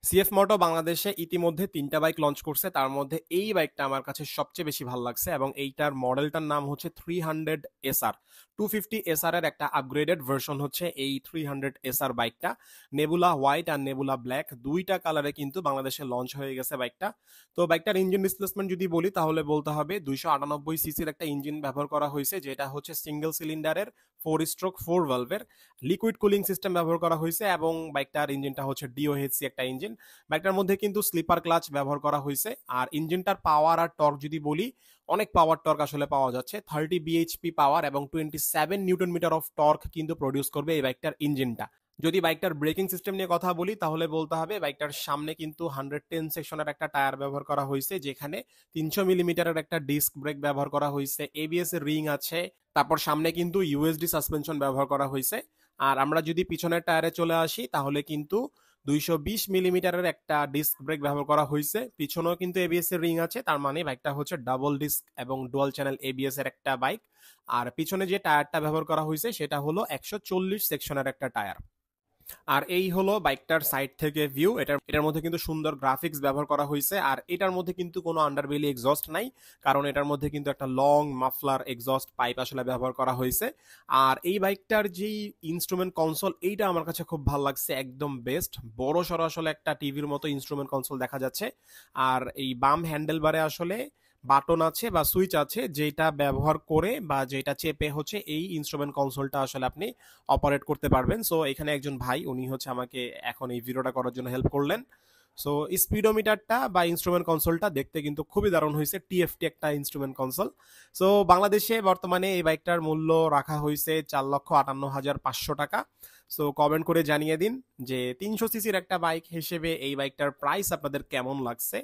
CF মোটো বাংলাদেশে ইতিমধ্যে ৩টা বাইক লঞ্চ করছে। তার মধ্যে এই বাইকটা আমার কাছে সবচেয়ে বেশি ভাল লাগছে এবং এইটার মডেলটার নাম হচ্ছে 300 এসআর। 250 এসআর এর একটা আপগ্রেডেড ভার্সন হচ্ছে এই 300 এসআর বাইকটা। নেবুলা হোয়াইট আর নেবুলা ব্ল্যাক দুইটা কালারে কিন্তু বাংলাদেশে লঞ্চ হয়ে গেছে বাইকটা। তো বাইকটার ইঞ্জিন ডিসপ্লেসমেন্ট যদি বলি তাহলে বলতে হবে 298 সিসির একটা ইঞ্জিন ব্যবহার করা হয়েছে, যেটা হচ্ছে সিঙ্গেল সিলিন্ডারের 4 ভালভের লিকুইড কুলিং সিস্টেম ব্যবহার করা হয়েছে এবং বাইকটার ইঞ্জিনটা হচ্ছে ডিওএইচসি একটা ইঞ্জিন। বাইকটার মধ্যে কিন্তু স্লিপার ক্লাচ ব্যবহার করা হয়েছে। আর ইঞ্জিনটার পাওয়ার আর টর্ক যদি বলি, অনেক পাওয়ার টর্ক আসলে পাওয়া যাচ্ছে। 30 বিএইচপি পাওয়ার এবং 27 নিউটন মিটার অফ টর্ক কিন্তু প্রডিউস করবে এই বাইকটার ইঞ্জিনটা। যদি বাইকটার ব্রেকিং সিস্টেম নিয়ে কথা বলি তাহলে বলতে হবে বাইকটার সামনে কিন্তু 110 সেকশনের একটা টায়ার ব্যবহার করা হয়েছে, যেখানে 300 মিলিমিটারের একটা ডিস্ক ব্রেক ব্যবহার করা হয়েছে, এবিএস এর রিং আছে। তারপর সামনে কিন্তু ইউএসডি সাসপেনশন ব্যবহার করা হয়েছে। আর আমরা যদি পিছনের টায়ারে চলে আসি তাহলে কিন্তু 220 মিলিমিটারের একটা ডিস্ক ব্রেক ব্যবহার করা হয়েছে। পিছনেও কিন্তু এবিএস এর রিং আছে, তার মানে বাইকটা হচ্ছে ডাবল ডিস্ক এবং ডুয়াল চ্যানেল এবিএস এর একটা বাইক। আর পিছনে যে টায়ারটা ব্যবহার করা হয়েছে সেটা হলো 140 সেকশনের একটা টায়ার। আর এই হলো বাইকটার সাইড থেকে ভিউ। এটার মধ্যে কিন্তু সুন্দর গ্রাফিক্স ব্যবহার করা হয়েছে। আর এটার মধ্যে কিন্তু কোনো আন্ডারবেলি এক্সস্ট নাই, কারণ এটার মধ্যে কিন্তু একটা লং মাফলার এক্সস্ট পাইপ আসলে ব্যবহার করা হয়েছে। আর এই বাইকটার যেই ইনস্ট্রুমেন্ট কনসোল, এইটা আমার কাছে খুব ভালো লাগছে, একদম বেস্ট। বড় সড়ো আসলে একটা টিভির মতো ইনস্ট্রুমেন্ট কনসোল দেখা যাচ্ছে। আর এই বাম হ্যান্ডেলবারে আসলে বাটন আছে বা সুইচ আছে, যেটা ব্যবহার করে বা যেটা চেপে হচ্ছে এই ইনস্ট্রুমেন্ট কনসোলটা আসলে আপনি অপারেট করতে পারবেন। সো এখানে একজন ভাই, উনি হচ্ছে আমাকে এখন এই ভিডিওটা করার জন্য হেল্প করলেন। সো স্পিডোমিটারটা বা ইনস্ট্রুমেন্ট কনসোলটা দেখতে কিন্তু খুবই দারুণ হয়েছে, টিএফটি একটা ইনস্ট্রুমেন্ট কনসোল। সো বাংলাদেশে বর্তমানে এই বাইকটার মূল্য রাখা হয়েছে 4,58,500 টাকা। সো কমেন্ট করে জানিয়ে দিন যে 300 সিসির একটা বাইক হিসেবে এই বাইকটার প্রাইস আপনাদের কেমন লাগছে।